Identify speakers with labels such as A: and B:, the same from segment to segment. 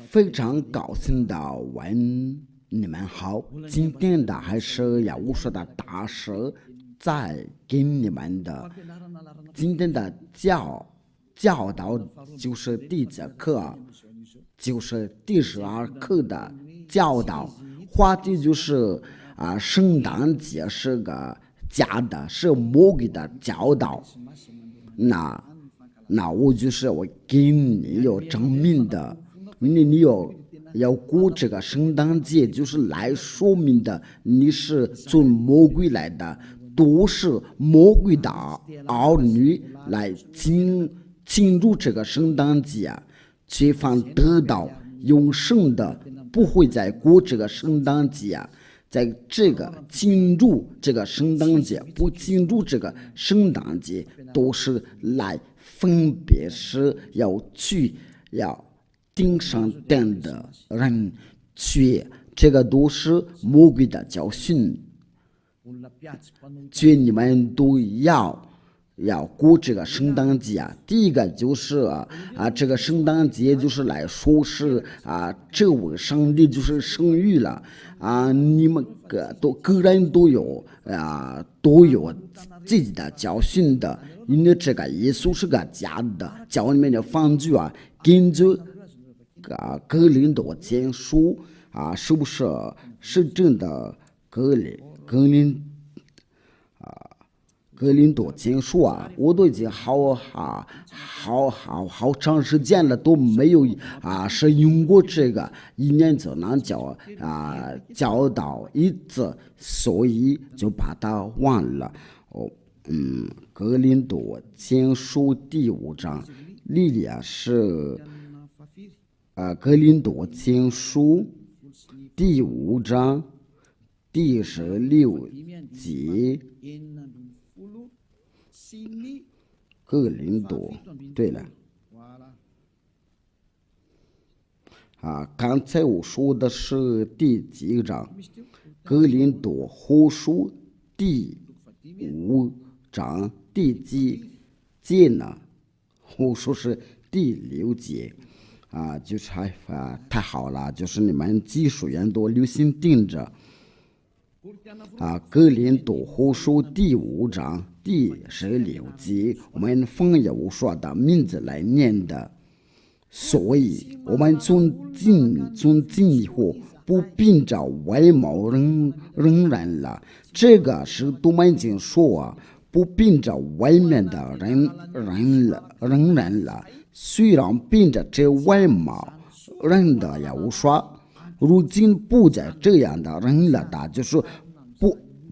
A: 非常高兴的问你们好，今天的还是要我说的大师在给你们的今天的教导就是第几课，就是第12课的教导，话题就是圣诞节是个假的，是魔鬼的教导。那我就是我给你有证明的，你要过这个圣诞节，就是来说明的你是从魔鬼来的，都是魔鬼的儿女来进入这个圣诞节，却反得到永生的，不会再过这个圣诞节。在这个进入这个圣诞节，不进入这个圣诞节，都是来分别是要顶上殿的人去，这个都是魔鬼的教训，去你们都要过这个圣诞节。第一个就是这个圣诞节就是来说是这位上帝就是生育了你们个人都有自己的教训的，因为这个耶稣是个假的，教里面的方句根据哥林多前书是不是真的哥林多前书我都已经好长时间了都没有是用过这个，一年就能教导一次，所以就把它忘了。哥林多前书第5章，莉莉亚是哥林多前书第5章第16节。哥林多，对了，刚才我说的是第几章？哥林多后书第5章第几节呢？我说是第6节就是太好了，就是你们技术员都留心盯着。哥林多后书第5章第16节，我们翻译我说的名字来念的。所以我们从今以后不凭着外貌认人了，这个是多门经说不凭着外面的认人了。虽然凭着这外貌认的也无说，如今不再这样的人了的，就是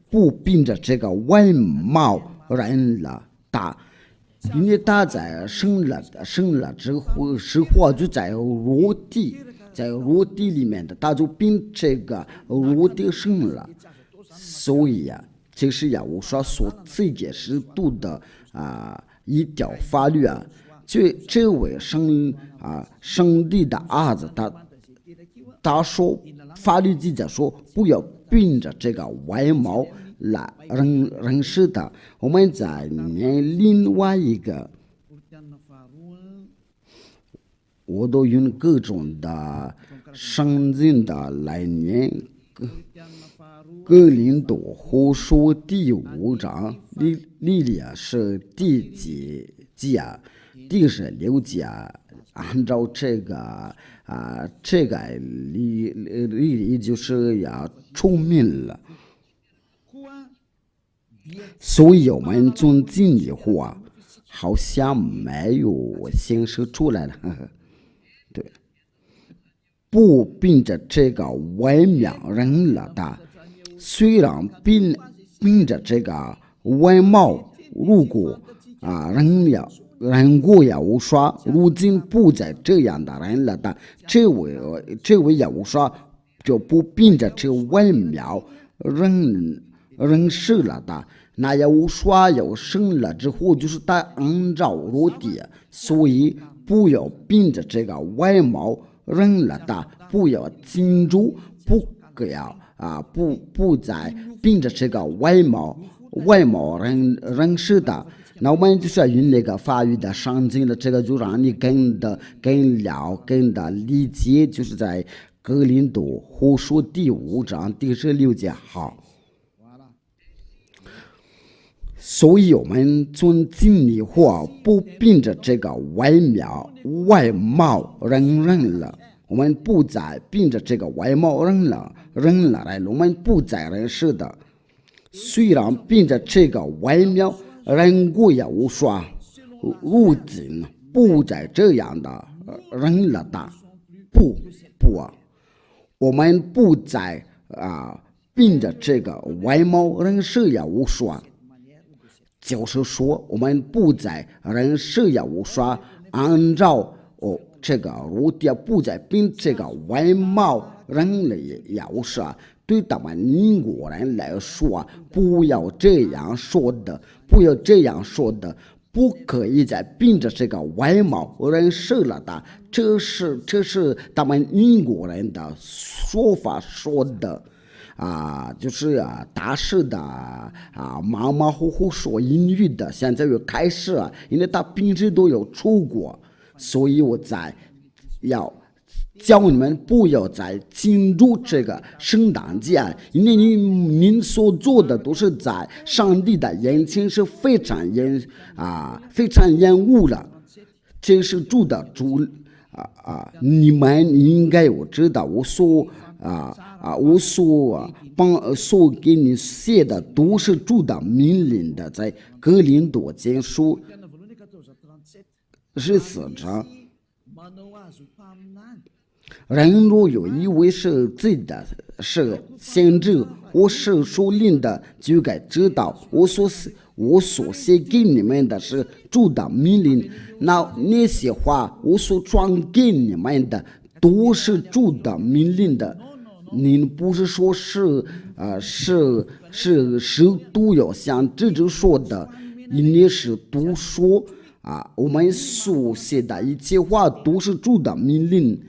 A: 不凭着这个外貌人了的，因为他在生了之后，实话就在肉体里面的，他就凭这个肉体生了，所以这是我说所自己是读的一条法律这位上帝的儿子他说法律记载说不要凭着这个外貌来认识的。我们再念另外一个，我都用各种的圣经的来念。哥林多后书第5章，莉莉亚是第几节第16节按照这个莉就是要出名了，所以我们从今以后好像没有显示出来了。对，不凭着这个外貌认了的，虽然凭着这个外貌，如果人过也无说，如今不再这样的人了的，这位也无说，就不凭着这外貌认识了的。那也无说要生了之后就是他按照肉体，所以不要凭着这个外貌认了的，不要进入，不再凭着这个外貌认识的。那我们就是要用那个法语的圣经的这个，就让你更的理解，就是在哥林多后书第5章第16节好。所以我们尊敬你或不凭着这个外貌认人了，我们不再凭着这个外貌认了来，我们不再认识的。虽然凭着这个外貌认过也无说，如今不再这样的人了的，不，我们不再凭着这个外貌认识也无说。就是说，我们不再认识也无说，按照这个目的，不再凭这个外貌认了也无说。对他们英国人来说，不要这样说的，不可以再凭着这个外貌认识了的。这是他们英国人的说法说的。就是大师的马马虎虎说英语的，现在又开始因为他平时都有出国，所以我要叫你们不要再庆祝这个圣诞节，因为您所做的都是在上帝的眼前是非常厌恶了，这是主的主你们应该有知道，我所给你写的都是主的命令的，在哥林多前书14章。人若有一位是自己的是先知或是属灵的，就该知道我所写给你们的是主的命令。那些话我所传给你们的都是主的命令的。您不是说是都要像这就说的，你是都说我们所写的一切话都是主的命令。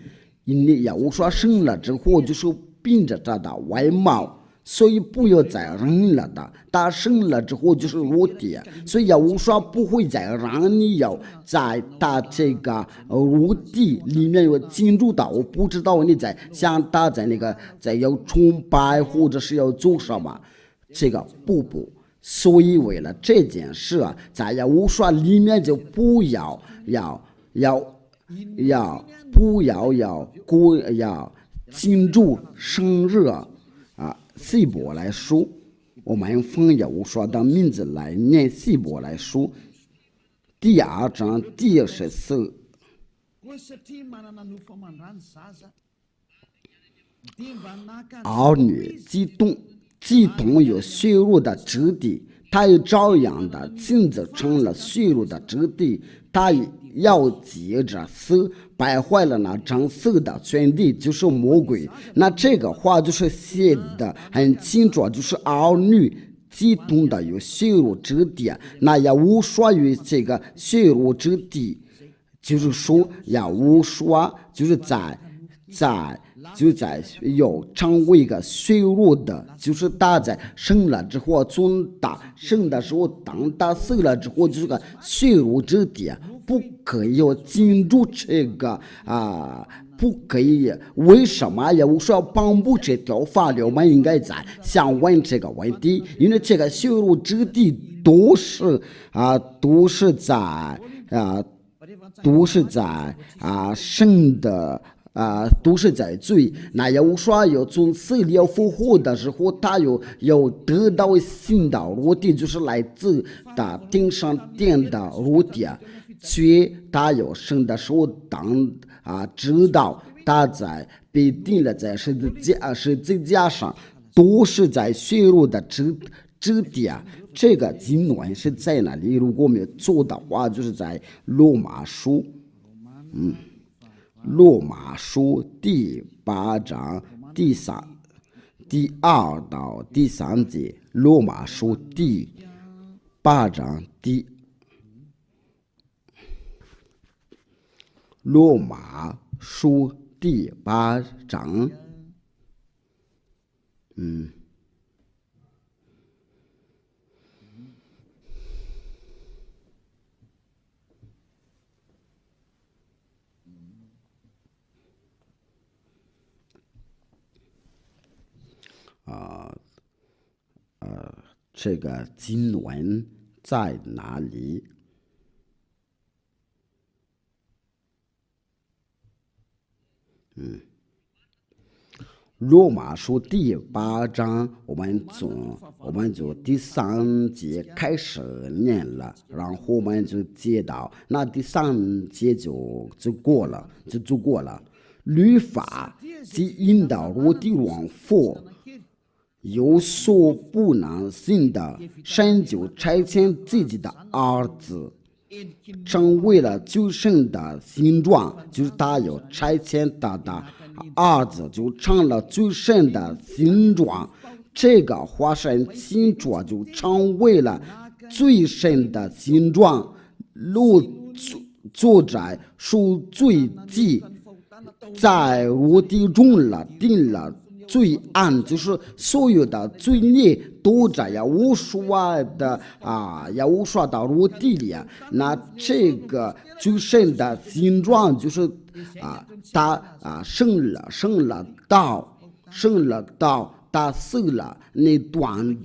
A: 因为要说生了之后就是凭着他的外貌，所以不要再认了的。他生了之后就是裸体，所以要说不会再让你要在他这个裸体里面有进入到，我不知道你在想他在那个在要崇拜或者是要做什么，这个不。所以为了这件事在要说里面就不要庆祝生日希伯来书，我们奉耶和华的名字来念希伯来书第2章第14。儿女既同有血肉的肢体，他也照样的亲自成了血肉的肢体，他要接着死，败坏了那掌死的权力，就是魔鬼。那这个话就是写的很清楚，就是儿女既同的有血肉之体，那也无说于这个血肉之体，就是说也无说就是在要成为一个血肉的，就是他在生了之后，从他生的时候当他死了之后就是个血肉之体，不可以要进入这个不可以。为什么也无说颁布这条法律？我们应该在想问这个问题，因为这个血肉之体都是在生的。都是在罪。那耶和华要从死里复活的时候，他要得到新的肉体，就是来自他天上殿的肉体。却他要生的时候，知道他在被钉了在十字架上，都是在血肉的肢体。这个经文是在哪里？如果没有做的话，就是在罗马书。罗马书第8章第2到第3节。罗马书第8章罗马书第8章这个经文在哪里？罗马书第8章，我们就第3节开始念了，然后我们就接到那第3节就过了。律法即引导我的往复，有所不能行的，神就差遣自己的儿子，成为了救生的形状，就是他有差遣他的儿子就成了救生的形状，这个化身形状就成为了最深的形状。路作在赎罪祭，在我的中了定了罪案，就是所有的罪孽都在无数的无数的我地里。那这个救生的形状就是他生了道，他死了那段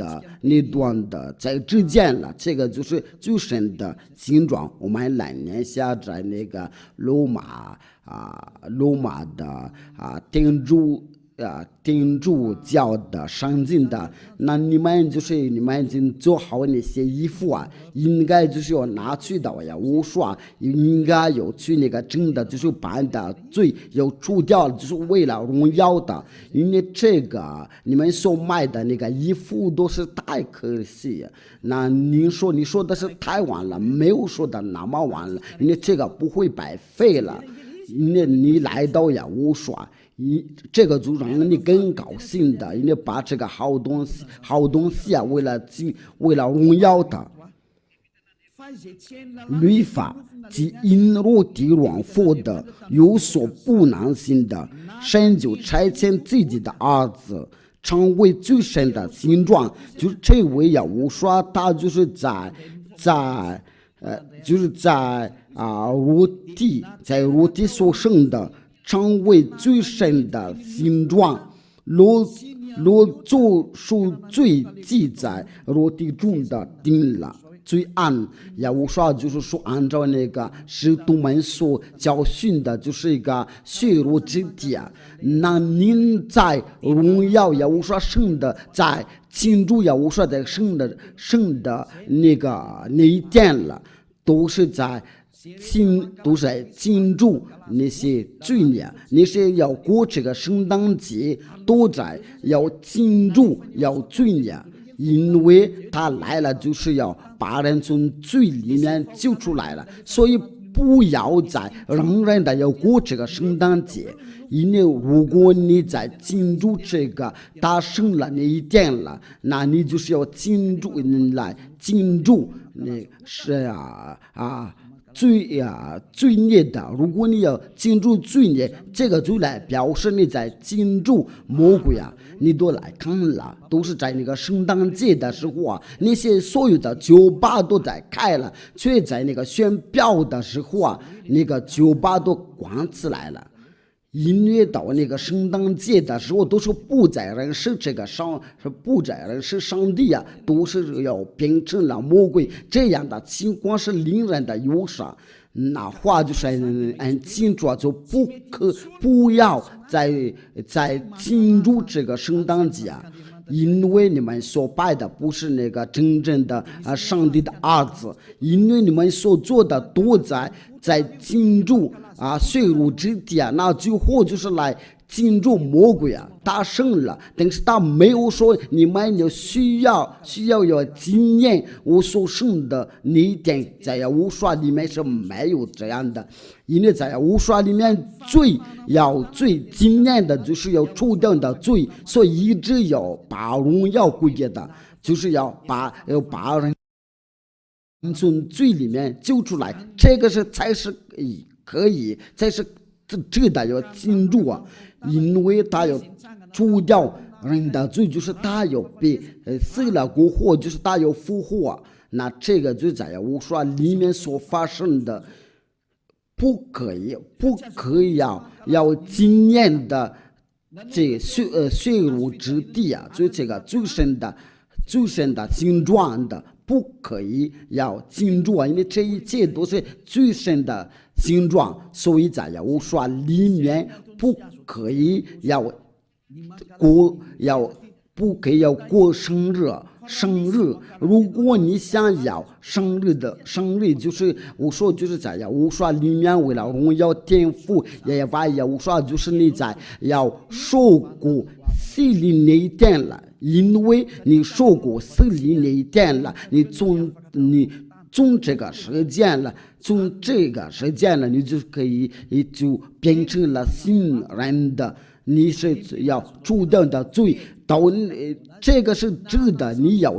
A: 的在之间了，这个就是救生的形状。我们来念下在那个罗马的天主教的圣经的，那你们已经做好那些衣服应该就是要拿去的无数应该有去那个真的就是把的罪要除掉，就是为了荣耀的。因为这个你们所买的那个衣服都是太可惜，那你说的是太晚了，没有说的那么晚了，因为这个不会白费了。因为你来到无数这个就让你更高兴的，因为把这个好东西为了荣耀的。律法即因我的往复的，有所不能行的，神就差遣自己的儿子，成为最深的形状。就是这位无数他就是在我的所生的，成为最深的形状。若做赎罪祭在我的中的定了罪案，无数就是说按照那个使徒们所教训的，就是一个血肉之体那您在荣耀无数圣的，在庆祝无数在圣的那一天了，都是在庆祝那些罪孽，那些要过这个圣诞节都在要庆祝要罪孽，因为他来了就是要把人从罪里面救出来了，所以不要再让人的要过这个圣诞节。因为如果你在庆祝这个大圣了那一天了，那你就是要庆祝那是罪孽的。如果你要庆祝罪孽，这个就来表示你在庆祝魔鬼你都来看了，都是在那个圣诞节的时候那些所有的酒吧都在开了，却在那个宣表的时候那个酒吧都关起来了。因为到那个圣诞节的时候，都是不再认识不再认识上帝都是要变成了魔鬼。这样的情况是令人的忧伤。那话就是按庆祝就不要再庆祝这个圣诞节因为你们所拜的不是那个真正的上帝的儿子，因为你们所做的都在庆祝血肉之体那最后就是来庆祝魔鬼他胜了，但是他没有说你们就需要纪念我所胜的那一点，在无数里面是没有这样的。因为在无数里面最纪念的就是要除掉的罪，所以一直要把荣耀归给的，就是要把人从罪里面救出来，这个才是可以，才是这个要庆祝因为他要除掉人的罪，就是他要被死了过后，就是他要复活那这个就在无数里面所发生的，不可以要纪念的这血肉之地就这个最深的最深的形状的，不可以要形状，因为这一切都是最深的形状，所以在耶和华里面不可以要过生日。如果你想要生日就是我说就是在耶和华里面，为了荣耀天父，耶和华就是你在要受过洗礼那一天了，因为你受过洗礼那一天了，你从这个时间了，你就可以就变成了新人的。你是要主动的罪，到这个是指的你要